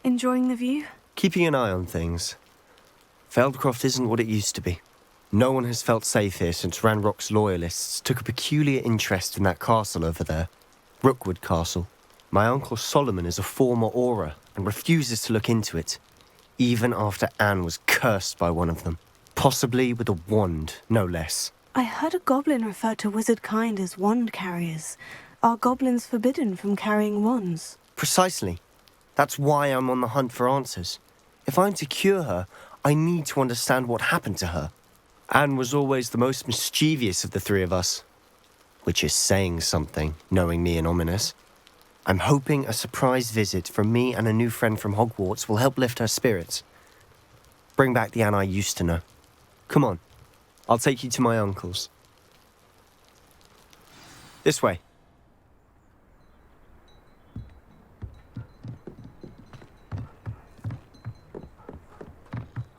Enjoying the view? Keeping an eye on things. Feldcroft isn't what it used to be. No one has felt safe here since Ranrock's loyalists took a peculiar interest in that castle over there. Rookwood Castle. My uncle Solomon is a former Auror and refuses to look into it, even after Anne was cursed by one of them. Possibly with a wand, no less. I heard a goblin refer to wizard kind as wand carriers. Are goblins forbidden from carrying wands? Precisely. That's why I'm on the hunt for answers. If I'm to cure her, I need to understand what happened to her. Anne was always the most mischievous of the three of us. Which is saying something, knowing me and Ominous. I'm hoping a surprise visit from me and a new friend from Hogwarts will help lift her spirits. Bring back the Anne I used to know. Come on, I'll take you to my uncle's. This way.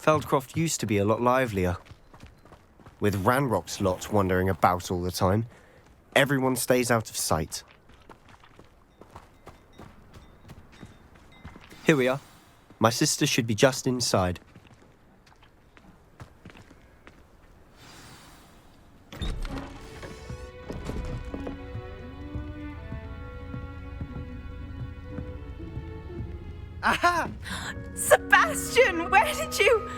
Feldcroft used to be a lot livelier. With Ranrock's lot wandering about all the time, everyone stays out of sight. Here we are. My sister should be just inside. Aha! Sebastian, where did you...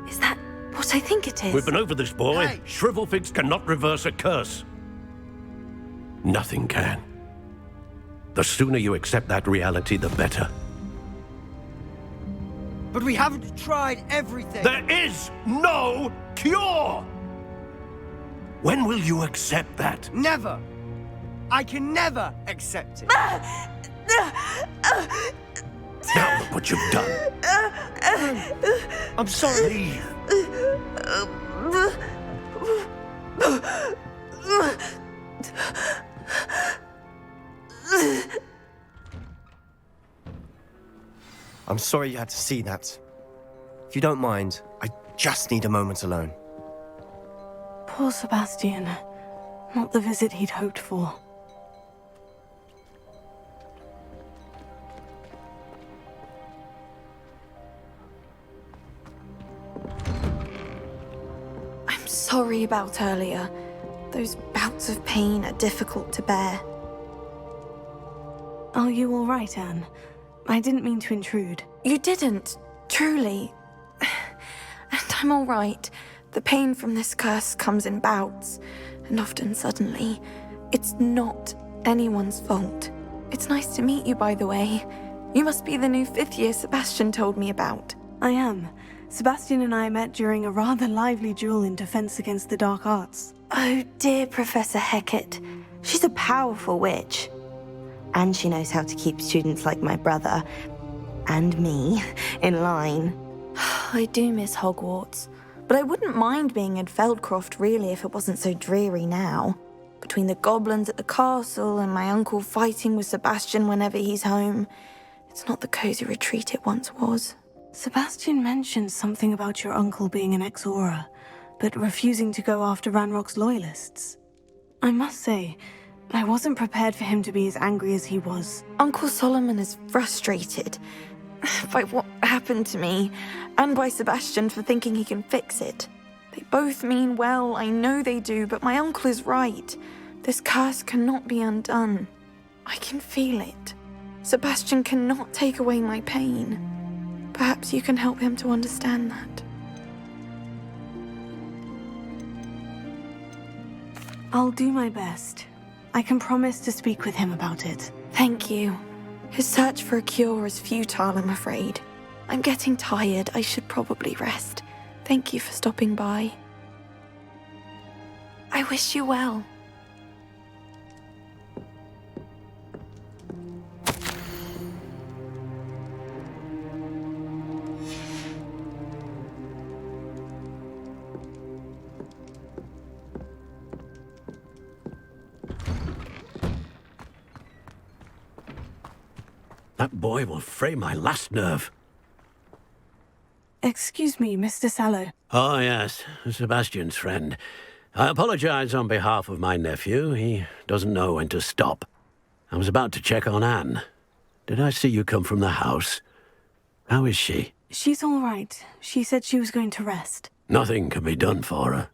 Is that what I think it is? We've been over this, boy. Hey. Shrivelfigs cannot reverse a curse. Nothing can. The sooner you accept that reality, the better. But we haven't tried everything. There is no cure! When will you accept that? Never. I can never accept it. Now look what you've done. I'm sorry. Leave. I'm sorry you had to see that. If you don't mind, I just need a moment alone. Poor Sebastian. Not the visit he'd hoped for. I'm sorry about earlier. Those bouts of pain are difficult to bear. Are you all right, Anne? I didn't mean to intrude. You didn't, truly. And I'm all right. The pain from this curse comes in bouts, and often suddenly. It's not anyone's fault. It's nice to meet you, by the way. You must be the new fifth year Sebastian told me about. I am. Sebastian and I met during a rather lively duel in defense against the dark arts. Oh, dear Professor Hecat. She's a powerful witch. And she knows how to keep students like my brother, and me, in line. I do miss Hogwarts, but I wouldn't mind being in Feldcroft, really, if it wasn't so dreary now. Between the goblins at the castle and my uncle fighting with Sebastian whenever he's home, it's not the cozy retreat it once was. Sebastian mentioned something about your uncle being an ex-Auror, but refusing to go after Ranrock's loyalists. I must say, I wasn't prepared for him to be as angry as he was. Uncle Solomon is frustrated by what happened to me, and by Sebastian for thinking he can fix it. They both mean well, I know they do, but my uncle is right. This curse cannot be undone. I can feel it. Sebastian cannot take away my pain. Perhaps you can help him to understand that. I'll do my best. I can promise to speak with him about it. Thank you. His search for a cure is futile, I'm afraid. I'm getting tired. I should probably rest. Thank you for stopping by. I wish you well. That boy will fray my last nerve. Excuse me, Mr. Sallow. Oh, yes, Sebastian's friend. I apologize on behalf of my nephew. He doesn't know when to stop. I was about to check on Anne. Did I see you come from the house? How is she? She's all right. She said she was going to rest. Nothing can be done for her.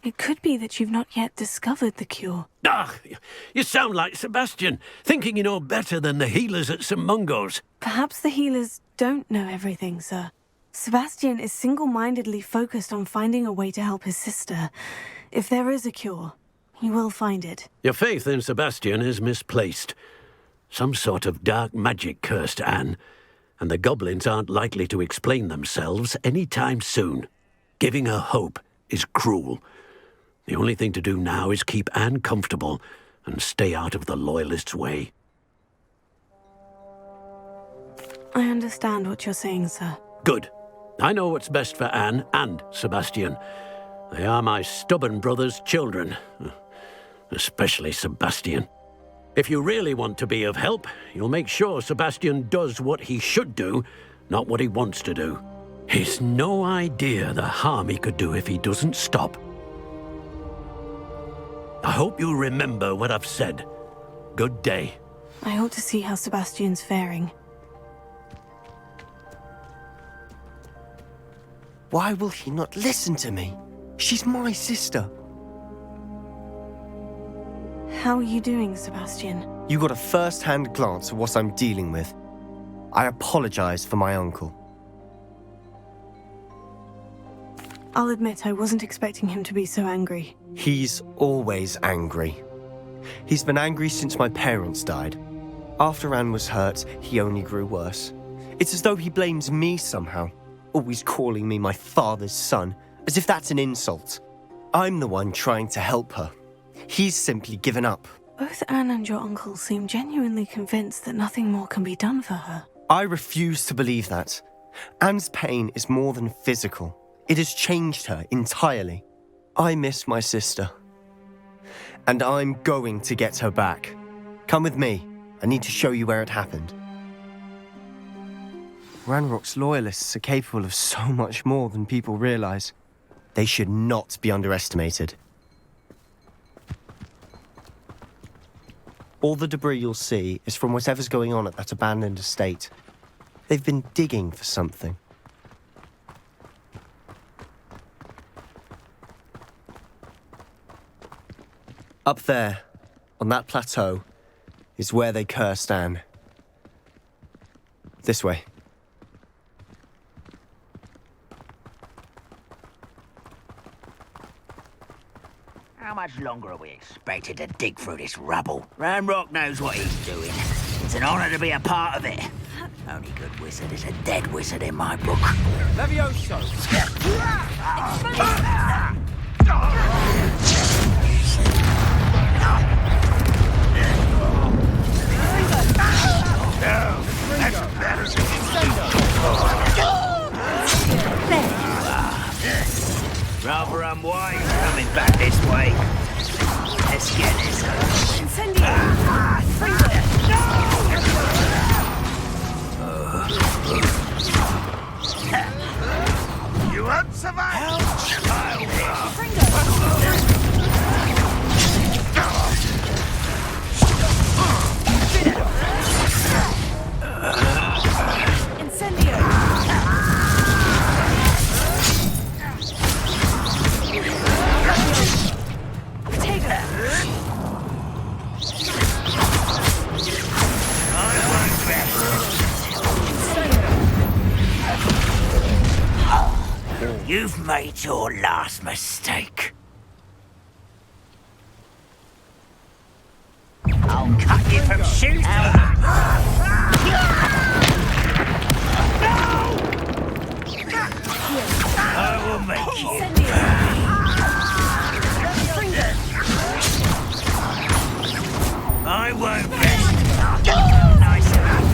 It could be that you've not yet discovered the cure. Ah, you sound like Sebastian, thinking you know better than the healers at St. Mungo's. Perhaps the healers don't know everything, sir. Sebastian is single-mindedly focused on finding a way to help his sister. If there is a cure, he will find it. Your faith in Sebastian is misplaced. Some sort of dark magic cursed Anne, and the goblins aren't likely to explain themselves any time soon. Giving her hope is cruel. The only thing to do now is keep Anne comfortable and stay out of the Loyalists' way. I understand what you're saying, sir. Good. I know what's best for Anne and Sebastian. They are my stubborn brother's children. Especially Sebastian. If you really want to be of help, you'll make sure Sebastian does what he should do, not what he wants to do. He's no idea the harm he could do if he doesn't stop. I hope you'll remember what I've said. Good day. I ought to see how Sebastian's faring. Why will he not listen to me? She's my sister. How are you doing, Sebastian? You got a first-hand glance at what I'm dealing with. I apologize for my uncle. I'll admit I wasn't expecting him to be so angry. He's always angry. He's been angry since my parents died. After Anne was hurt, he only grew worse. It's as though he blames me somehow, always calling me my father's son, as if that's an insult. I'm the one trying to help her. He's simply given up. Both Anne and your uncle seem genuinely convinced that nothing more can be done for her. I refuse to believe that. Anne's pain is more than physical. It has changed her entirely. I miss my sister. And I'm going to get her back. Come with me. I need to show you where it happened. Ranrock's Loyalists are capable of so much more than people realize. They should not be underestimated. All the debris you'll see is from whatever's going on at that abandoned estate. They've been digging for something. Up there, on that plateau, is where they cursed Anne. This way. How much longer are we expected to dig through this rubble? Ranrock knows what he's doing. It's an honor to be a part of it. Only good wizard is a dead wizard in my book. Levioso! Rather unwise coming back this way. Let's get this. You won't survive! You've made your last mistake. I'll cut you from shoes I will make you. I won't rest. Nice enough.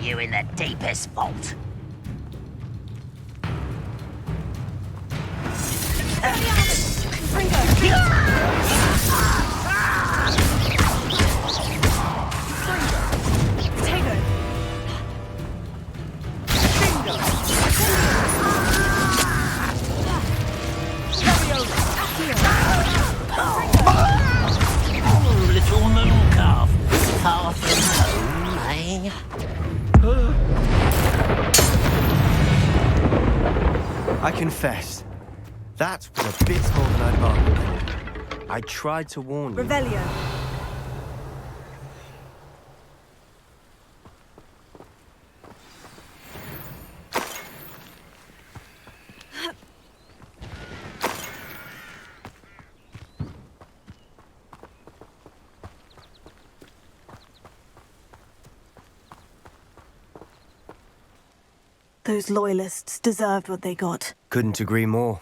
you in the deepest vault. Little moon calf, far from home, eh? I confess, that was a bit more than I bargained for. I tried to warn you. Revelio. Those loyalists deserved what they got. Couldn't agree more.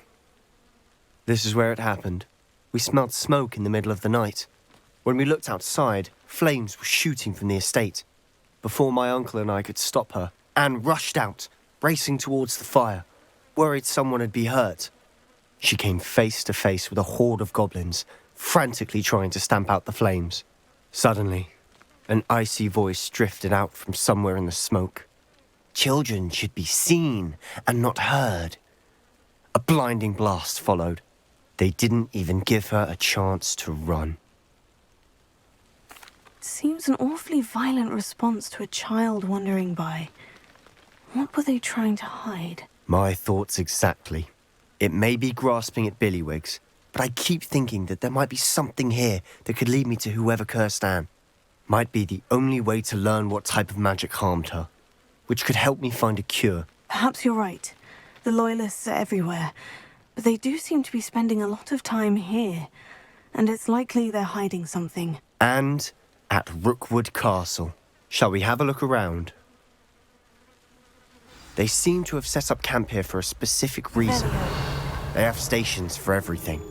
This is where it happened. We smelled smoke in the middle of the night. When we looked outside, flames were shooting from the estate. Before my uncle and I could stop her, Anne rushed out, racing towards the fire, worried someone had been hurt. She came face to face with a horde of goblins, frantically trying to stamp out the flames. Suddenly, an icy voice drifted out from somewhere in the smoke. Children should be seen and not heard. A blinding blast followed. They didn't even give her a chance to run. It seems an awfully violent response to a child wandering by. What were they trying to hide? My thoughts exactly. It may be grasping at Billywigs, but I keep thinking that there might be something here that could lead me to whoever cursed Anne. Might be the only way to learn what type of magic harmed her, which could help me find a cure. Perhaps you're right. The Loyalists are everywhere, but they do seem to be spending a lot of time here, and it's likely they're hiding something. And at Rookwood Castle. Shall we have a look around? They seem to have set up camp here for a specific reason. They have stations for everything.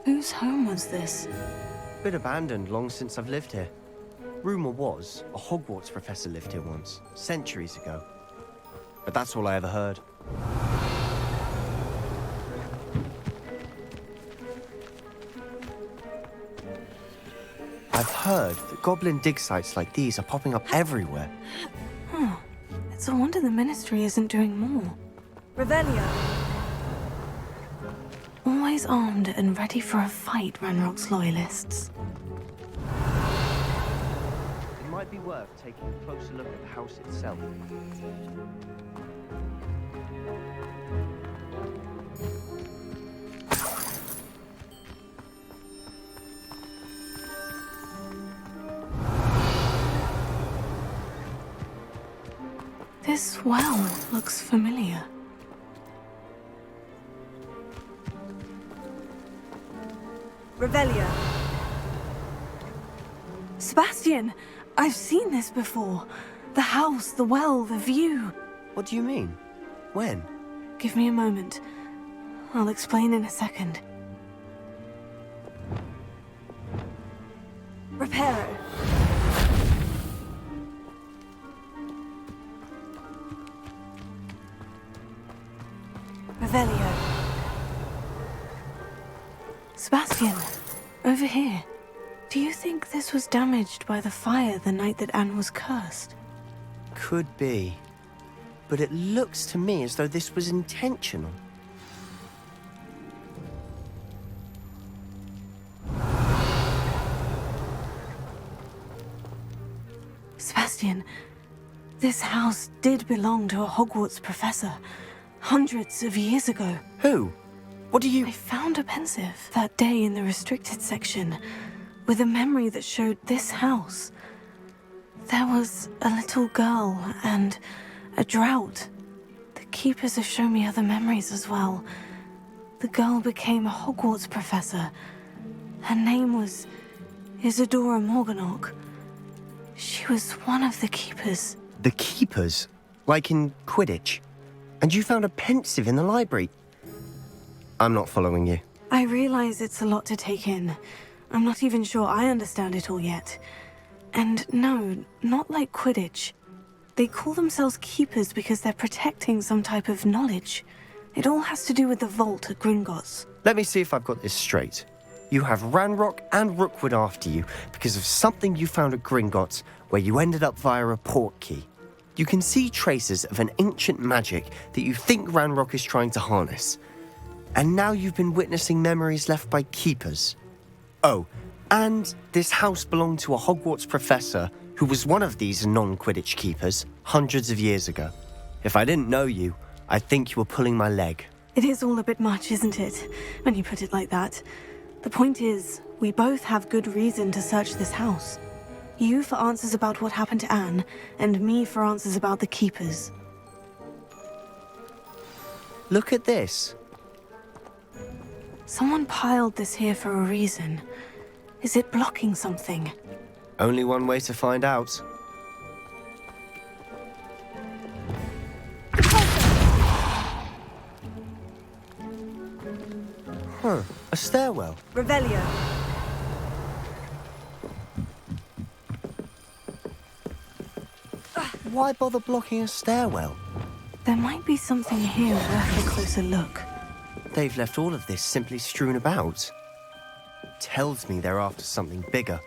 Whose home was this? Been abandoned long since I've lived here. Rumour was a Hogwarts professor lived here once, centuries ago. But that's all I ever heard. I've heard that goblin dig sites like these are popping up everywhere. It's a wonder the Ministry isn't doing more. Revelio. Always armed and ready for a fight, Ranrock's Loyalists. It might be worth taking a closer look at the house itself. This well looks familiar. Revelio. Sebastian! I've seen this before. The house, the well, the view. What do you mean? When? Give me a moment. I'll explain in a second. Reparo. Revelio. Sebastian, over here. Do you think this was damaged by the fire the night that Anne was cursed? Could be. But it looks to me as though this was intentional. Sebastian, this house did belong to a Hogwarts professor, hundreds of years ago. Who? What do you... I found a pensive that day in the restricted section, with a memory that showed this house. There was a little girl and a drought. The keepers have shown me other memories as well. The girl became a Hogwarts professor. Her name was Isadora Morganach. She was one of the keepers. The keepers? Like in Quidditch? And you found a pensive in the library? I'm not following you. I realize it's a lot to take in. I'm not even sure I understand it all yet. And no, not like Quidditch. They call themselves keepers because they're protecting some type of knowledge. It all has to do with the vault at Gringotts. Let me see if I've got this straight. You have Ranrock and Rookwood after you because of something you found at Gringotts where you ended up via a port key. You can see traces of an ancient magic that you think Ranrock is trying to harness. And now you've been witnessing memories left by keepers. Oh, and this house belonged to a Hogwarts professor who was one of these non-Quidditch keepers hundreds of years ago. If I didn't know you, I'd think you were pulling my leg. It is all a bit much, isn't it, when you put it like that? The point is, we both have good reason to search this house. You for answers about what happened to Anne, and me for answers about the keepers. Look at this. Someone piled this here for a reason. Is it blocking something? Only one way to find out. Huh, a stairwell. Revelio. Why bother blocking a stairwell? There might be something here worth a closer look. They've left all of this simply strewn about. Tells me they're after something bigger.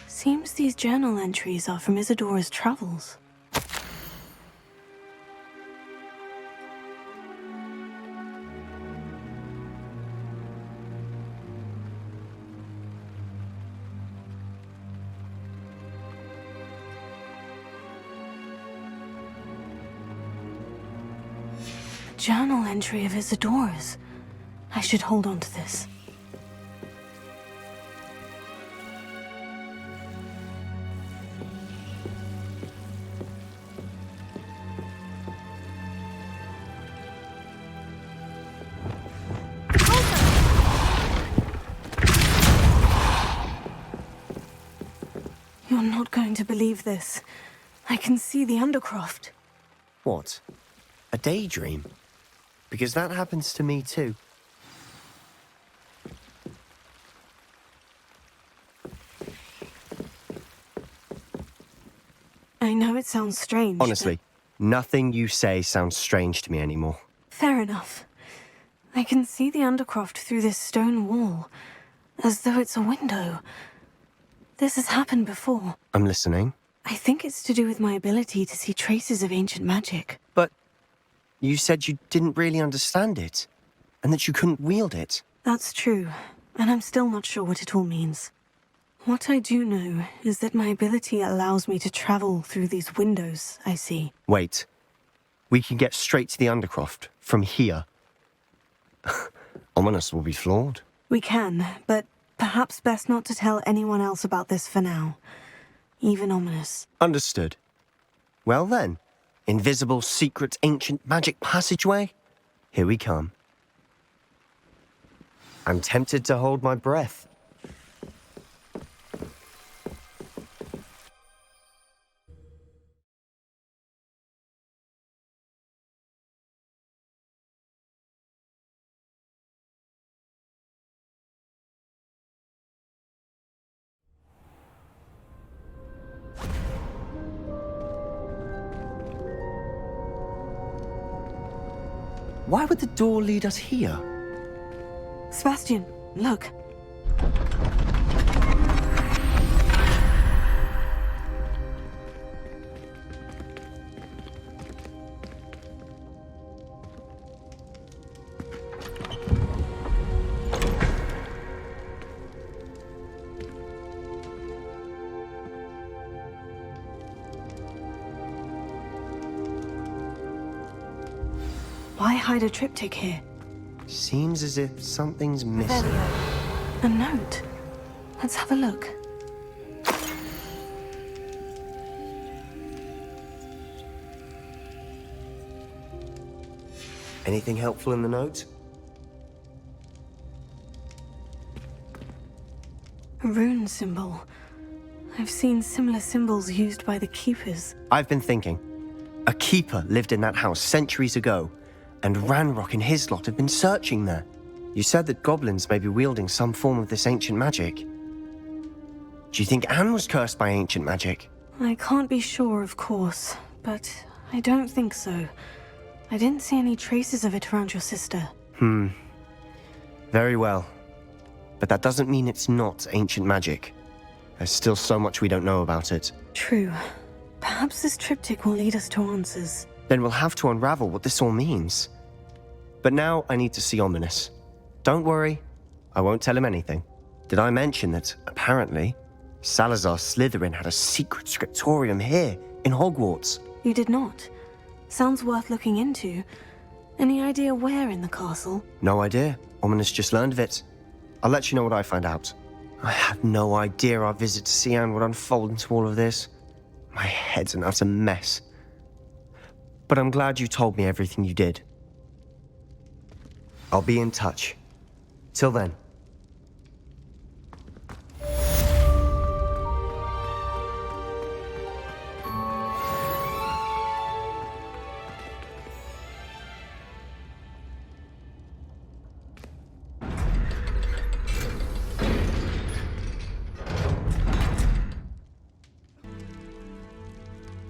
Seems these journal entries are from Isadora's travels. A journal entry of Isadora's. I should hold on to this. You're not going to believe this. I can see the Undercroft. What? A daydream? Because that happens to me too. I know it sounds strange. Honestly, nothing you say sounds strange to me anymore. Fair enough. I can see the Undercroft through this stone wall, as though it's a window. This has happened before. I'm listening. I think it's to do with my ability to see traces of ancient magic. But you said you didn't really understand it, and that you couldn't wield it. That's true, and I'm still not sure what it all means. What I do know is that my ability allows me to travel through these windows I see. Wait. We can get straight to the Undercroft from here. Ominous will be flawed. We can, but perhaps best not to tell anyone else about this for now. Even Ominous. Understood. Well then, invisible, secret, ancient magic passageway? Here we come. I'm tempted to hold my breath. Why would the door lead us here? Sebastian, look. Why hide a triptych here? Seems as if something's missing. A note. Let's have a look. Anything helpful in the note? rune symbol. I've seen similar symbols used by the Keepers. I've been thinking. A Keeper lived in that house centuries ago, and Ranrock and his lot have been searching there. You said that goblins may be wielding some form of this ancient magic. Do you think Anne was cursed by ancient magic? I can't be sure, of course, but I don't think so. I didn't see any traces of it around your sister. Very well. But that doesn't mean it's not ancient magic. There's still so much we don't know about it. True. Perhaps this triptych will lead us to answers. Then we'll have to unravel what this all means. But now I need to see Ominous. Don't worry, I won't tell him anything. Did I mention that, apparently, Salazar Slytherin had a secret scriptorium here, in Hogwarts? You did not. Sounds worth looking into. Any idea where in the castle? No idea. Ominous just learned of it. I'll let you know what I find out. I had no idea our visit to see Anne would unfold into all of this. My head's an utter mess. But I'm glad you told me everything you did. I'll be in touch. Till then.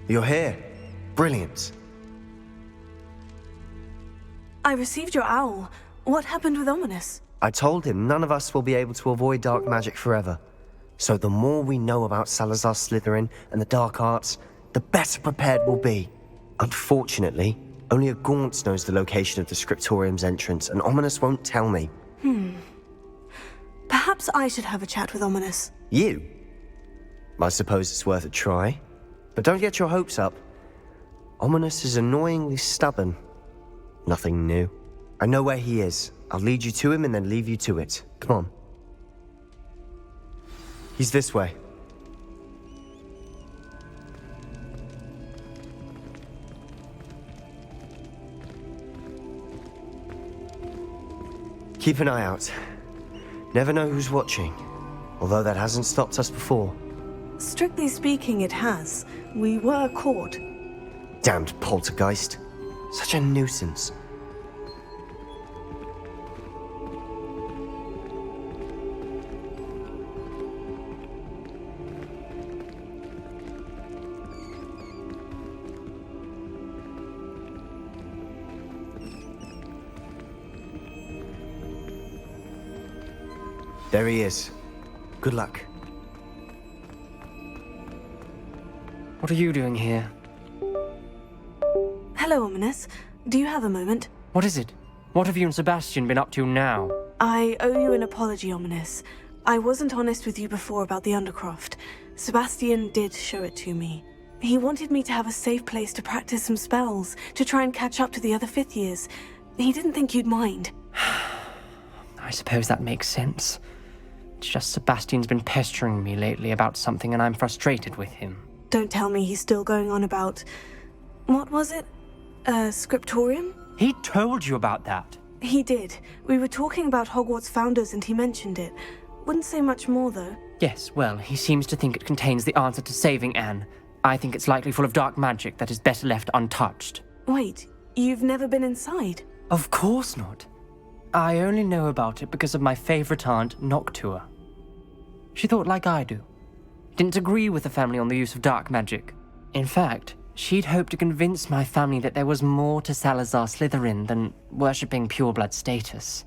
You're here. Brilliant. I received your owl. What happened with Ominous? I told him none of us will be able to avoid dark magic forever. So the more we know about Salazar Slytherin and the dark arts, the better prepared we'll be. Unfortunately, only a Gaunt knows the location of the scriptorium's entrance, and Ominous won't tell me. Perhaps I should have a chat with Ominous. You? I suppose it's worth a try. But don't get your hopes up. Ominous is annoyingly stubborn. Nothing new. I know where he is. I'll lead you to him and then leave you to it. Come on. He's this way. Keep an eye out. Never know who's watching. Although that hasn't stopped us before. Strictly speaking, it has. We were caught. Damned poltergeist. Such a nuisance. There he is. Good luck. What are you doing here? Hello, Ominous. Do you have a moment? What is it? What have you and Sebastian been up to now? I owe you an apology, Ominous. I wasn't honest with you before about the Undercroft. Sebastian did show it to me. He wanted me to have a safe place to practice some spells, to try and catch up to the other fifth years. He didn't think you'd mind. I suppose that makes sense. It's just Sebastian's been pestering me lately about something and I'm frustrated with him. Don't tell me he's still going on about... What was it? Scriptorium? He told you about that? He did. We were talking about Hogwarts founders and he mentioned it. Wouldn't say much more, though. Yes, well, he seems to think it contains the answer to saving Anne. I think it's likely full of dark magic that is better left untouched. Wait, you've never been inside? Of course not. I only know about it because of my favorite aunt, Noctua. She thought like I do. Didn't agree with the family on the use of dark magic. In fact, she'd hoped to convince my family that there was more to Salazar Slytherin than worshipping pureblood status.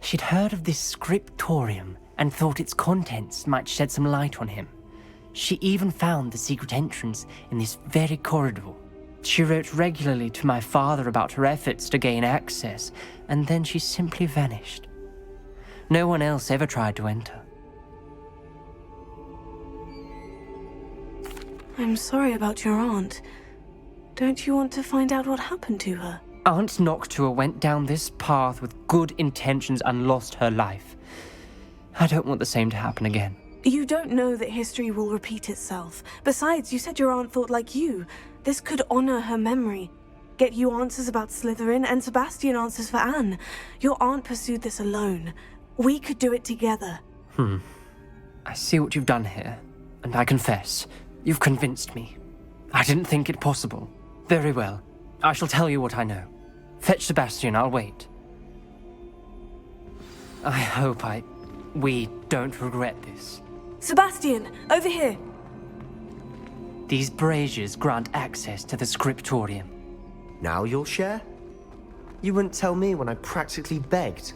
She'd heard of this scriptorium and thought its contents might shed some light on him. She even found the secret entrance in this very corridor. She wrote regularly to my father about her efforts to gain access, and then she simply vanished. No one else ever tried to enter. I'm sorry about your aunt. Don't you want to find out what happened to her? Aunt Noctua went down this path with good intentions and lost her life. I don't want the same to happen again. You don't know that history will repeat itself. Besides, you said your aunt thought like you. This could honor her memory. Get you answers about Slytherin and Sebastian answers for Anne. Your aunt pursued this alone. We could do it together. I see what you've done here, and I confess, you've convinced me. I didn't think it possible. Very well. I shall tell you what I know. Fetch Sebastian, I'll wait. I hope we don't regret this. Sebastian, over here. These braziers grant access to the scriptorium. Now you'll share? You wouldn't tell me when I practically begged.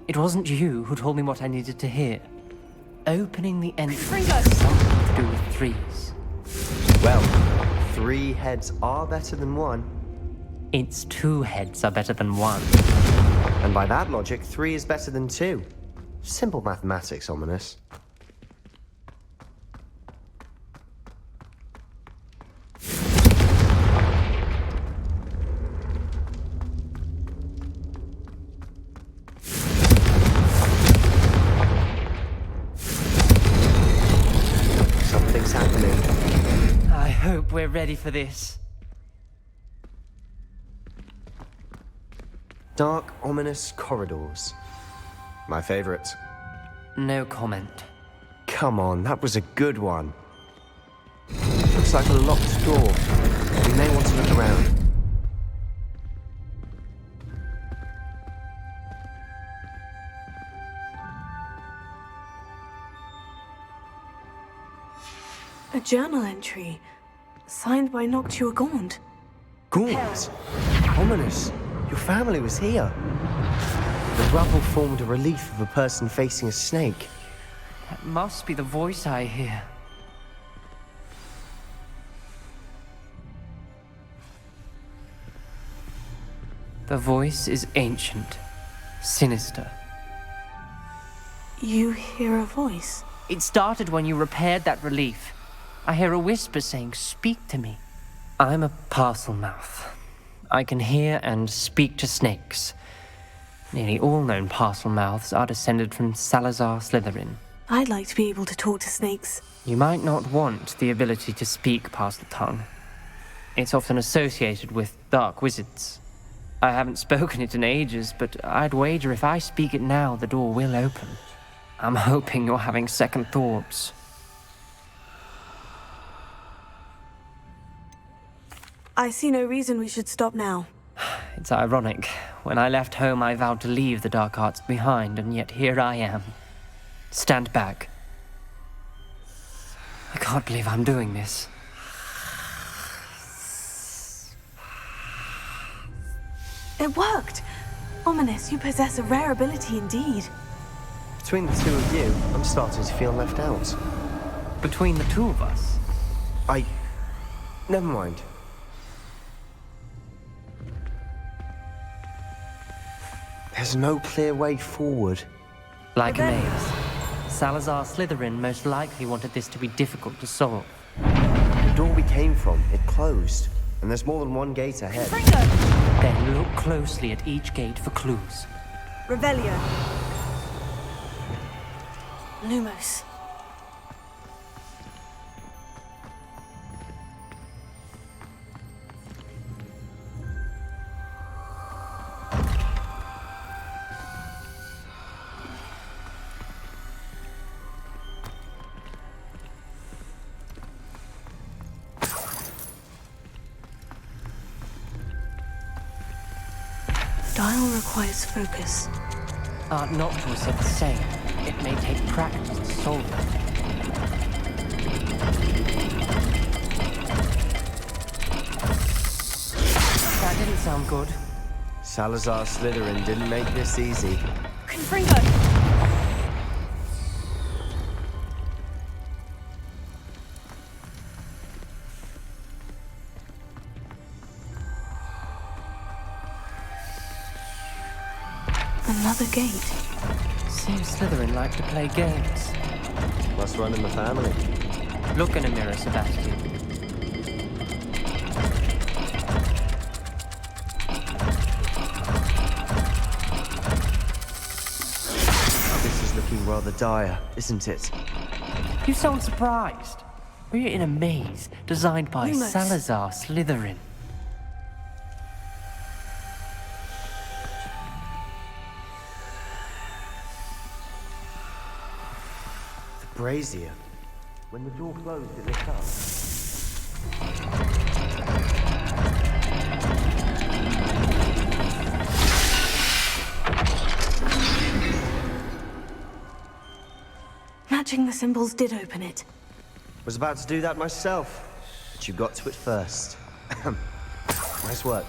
It wasn't you who told me what I needed to hear. Opening the entrance has something to do with threes. Well, 3 heads are better than 1. It's 2 heads are better than 1. And by that logic, 3 is better than 2. Simple mathematics, ominous. Something's happening. I hope we're ready for this. Dark, ominous corridors. My favorite. No comment. Come on, that was a good one. Looks like a locked door. We may want to look around. A journal entry, signed by Noctua Gaunt. Gaunt? Ominous. Your family was here. The rubble formed a relief of a person facing a snake. That must be the voice I hear. The voice is ancient, sinister. You hear a voice? It started when you repaired that relief. I hear a whisper saying, "Speak to me." I'm a parcel mouth. I can hear and speak to snakes. Nearly all known parcel mouths are descended from Salazar Slytherin. I'd like to be able to talk to snakes. You might not want the ability to speak parcel tongue. It's often associated with dark wizards. I haven't spoken it in ages, but I'd wager if I speak it now, the door will open. I'm hoping you're having second thoughts. I see no reason we should stop now. It's ironic. When I left home, I vowed to leave the dark arts behind, and yet here I am. Stand back. I can't believe I'm doing this. It worked! Ominous, you possess a rare ability indeed. Between the 2 of you, I'm starting to feel left out. Between the 2 of us? Never mind. There's no clear way forward. Like a maze. Salazar Slytherin most likely wanted this to be difficult to solve. The door we came from, it closed. And there's more than 1 gate ahead. Then look closely at each gate for clues. Revelio. Lumos. Dial requires focus. Art Noctua said the same. It may take practice to solve it. That didn't sound good. Salazar Slytherin didn't make this easy. Confringo! Another gate. Seems Slytherin like to play games. Must run in the family. Look in a mirror, Sebastian. This is looking rather dire, isn't it? You sound surprised. We're in a maze designed by Lumos. Salazar Slytherin. The brazier. When the door closed, it lit up. Matching the symbols did open it. Was about to do that myself, but you got to it first. Nice work.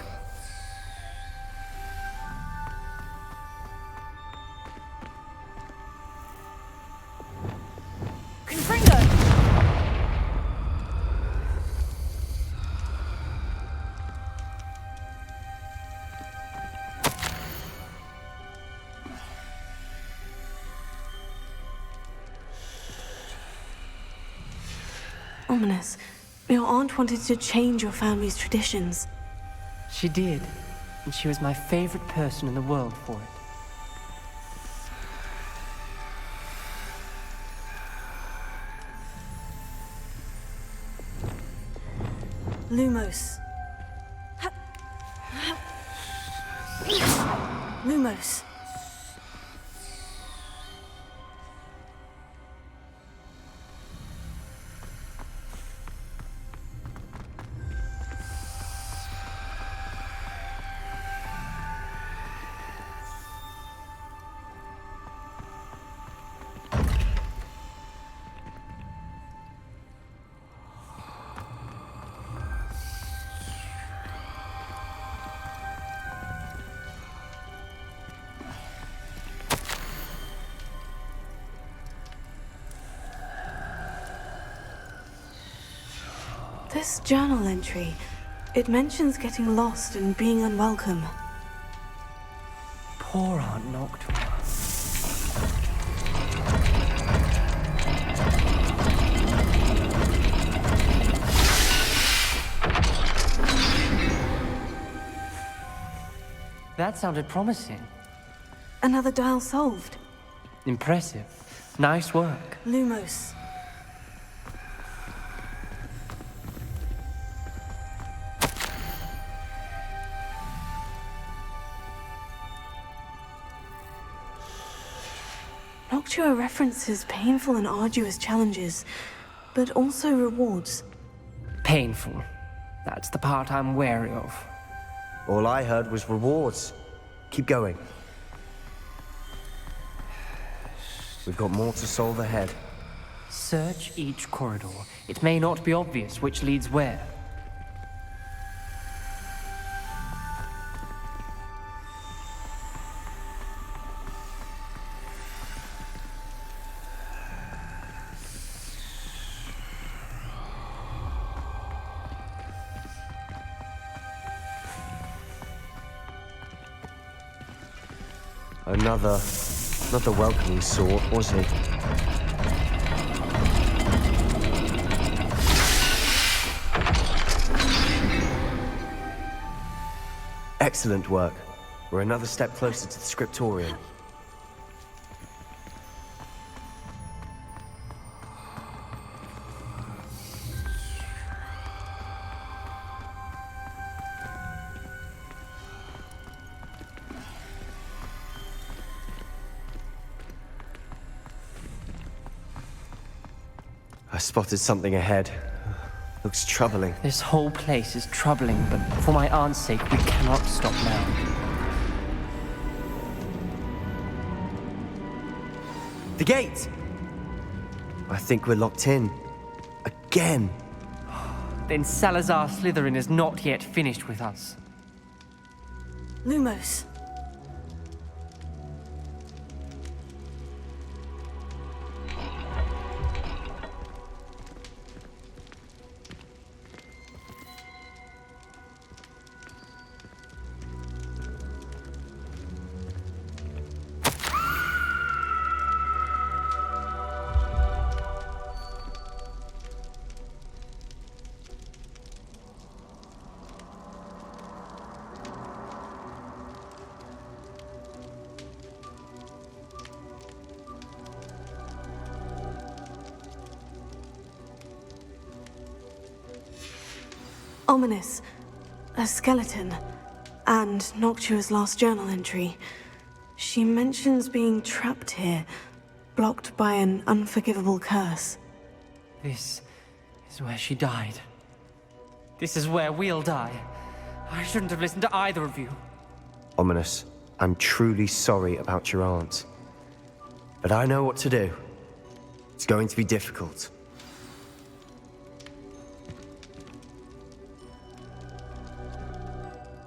Ominous. Your aunt wanted to change your family's traditions. She did, and she was my favorite person in the world for it. Lumos. Lumos. This journal entry, it mentions getting lost and being unwelcome. Poor Aunt Noctua. That sounded promising. Another dial solved. Impressive. Nice work. Lumos. Noctua references painful and arduous challenges, but also rewards. Painful. That's the part I'm wary of. All I heard was rewards. Keep going. We've got more to solve ahead. Search each corridor. It may not be obvious which leads where. Not the welcoming sort, was he? Excellent work. We're another step closer to the scriptorium. I spotted something ahead. Looks troubling. This whole place is troubling, but for my aunt's sake, we cannot stop now. The gate! I think we're locked in. Again. Then Salazar Slytherin is not yet finished with us. Lumos. Ominous. A skeleton. And Noctua's last journal entry. She mentions being trapped here, blocked by an unforgivable curse. This is where she died. This is where we'll die. I shouldn't have listened to either of you. Ominous, I'm truly sorry about your aunt. But I know what to do. It's going to be difficult.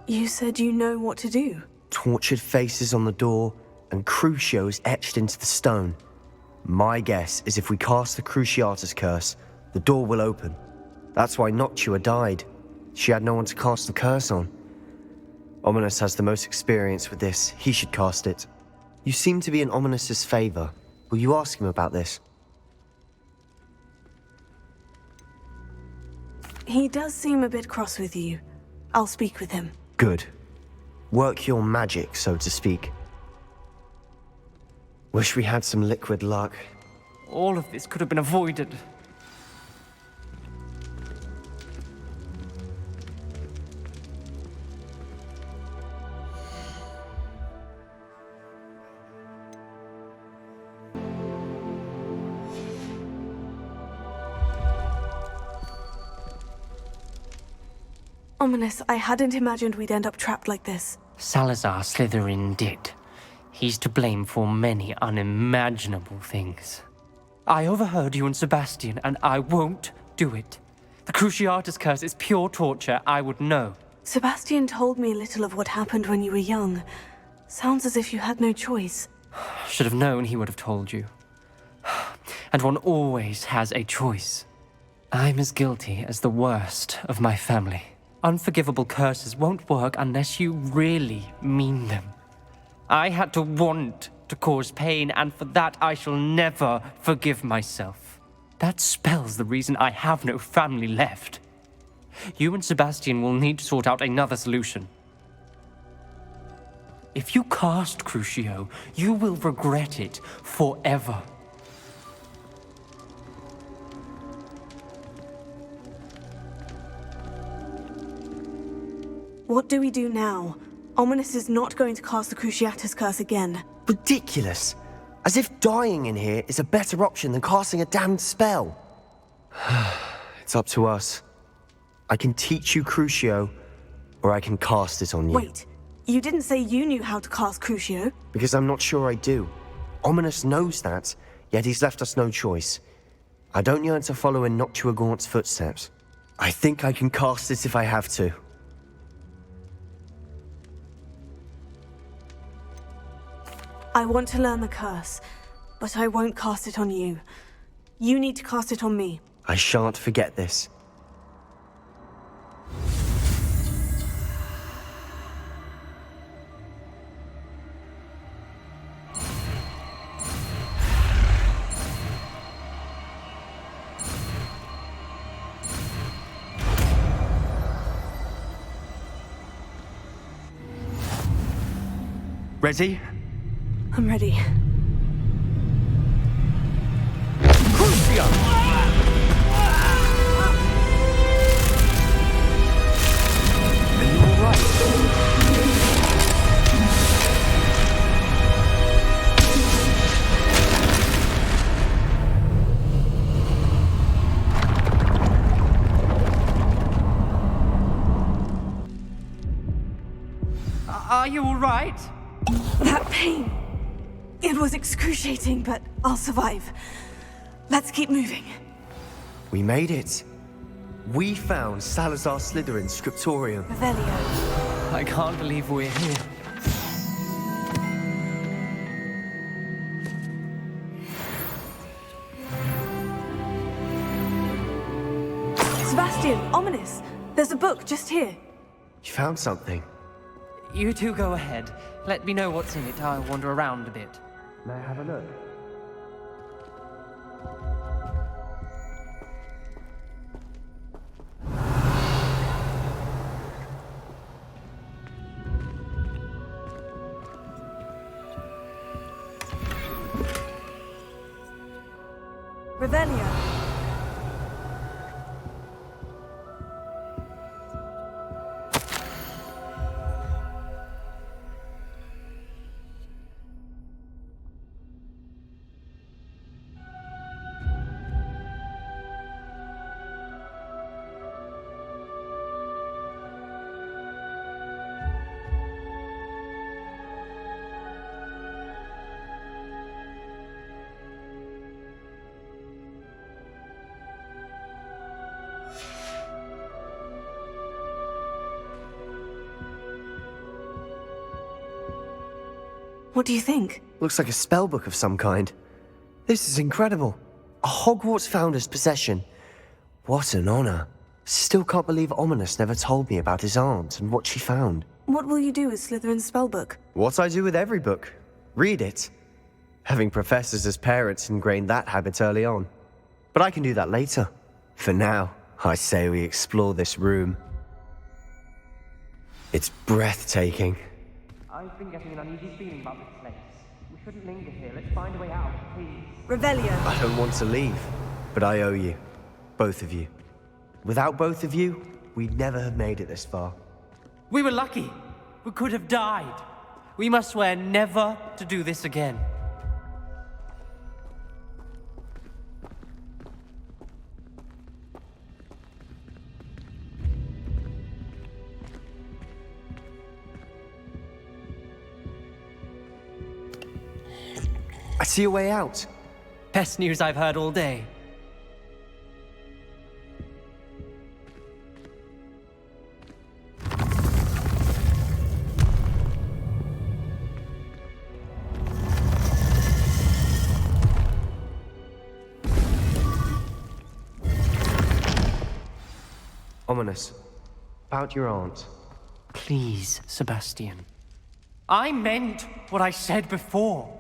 You said you know what to do. Tortured faces on the door, and Crucio is etched into the stone. My guess is if we cast the cruciatus curse, the door will open. That's why Noctua died. She had no one to cast the curse on. Ominous has the most experience with this. He should cast it. You seem to be in Ominous's favor. Will you ask him about this? He does seem a bit cross with you. I'll speak with him. Good. Work your magic, so to speak. Wish we had some liquid luck. All of this could have been avoided. Ominous, I hadn't imagined we'd end up trapped like this. Salazar Slytherin did. He's to blame for many unimaginable things. I overheard you and Sebastian, and I won't do it. The Cruciatus curse is pure torture, I would know. Sebastian told me a little of what happened when you were young. Sounds as if you had no choice. Should have known he would have told you. And one always has a choice. I'm as guilty as the worst of my family. Unforgivable curses won't work unless you really mean them. I had to want to cause pain, and for that I shall never forgive myself. That spells the reason I have no family left. You and Sebastian will need to sort out another solution. If you cast Crucio, you will regret it forever. What do we do now? Ominous is not going to cast the Cruciatus curse again. Ridiculous! As if dying in here is a better option than casting a damned spell. It's up to us. I can teach you Crucio, or I can cast it on you. Wait, you didn't say you knew how to cast Crucio? Because I'm not sure I do. Ominous knows that, yet he's left us no choice. I don't yearn to follow in Noctua Gaunt's footsteps. I think I can cast it if I have to. I want to learn the curse, but I won't cast it on you. You need to cast it on me. I shan't forget this. Ready? I'm ready. Crucio! Are you all right? Are you all right? That pain. It was excruciating, but I'll survive. Let's keep moving. We made it. We found Salazar Slytherin's scriptorium. Revelio. I can't believe we're here. Sebastian, Ominous. There's a book just here. You found something. You two go ahead. Let me know what's in it. I'll wander around a bit. May I have a look? Revelio. What do you think? Looks like a spellbook of some kind. This is incredible. A Hogwarts founder's possession. What an honor. Still can't believe Ominous never told me about his aunt and what she found. What will you do with Slytherin's spellbook? What I do with every book. Read it. Having professors as parents ingrained that habit early on. But I can do that later. For now, I say we explore this room. It's breathtaking. I've been getting an uneasy feeling about this place. We shouldn't linger here. Let's find a way out, please. Revelio. I don't want to leave, but I owe you. Both of you. Without both of you, we'd never have made it this far. We were lucky. We could have died. We must swear never to do this again. I see a way out. Best news I've heard all day. Ominous. About your aunt. Please, Sebastian. I meant what I said before.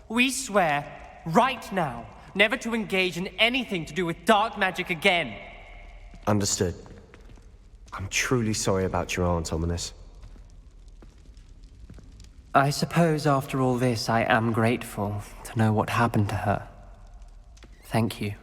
We swear, right now, never to engage in anything to do with dark magic again. Understood. I'm truly sorry about your aunt, Ominous. I suppose after all this, I am grateful to know what happened to her. Thank you.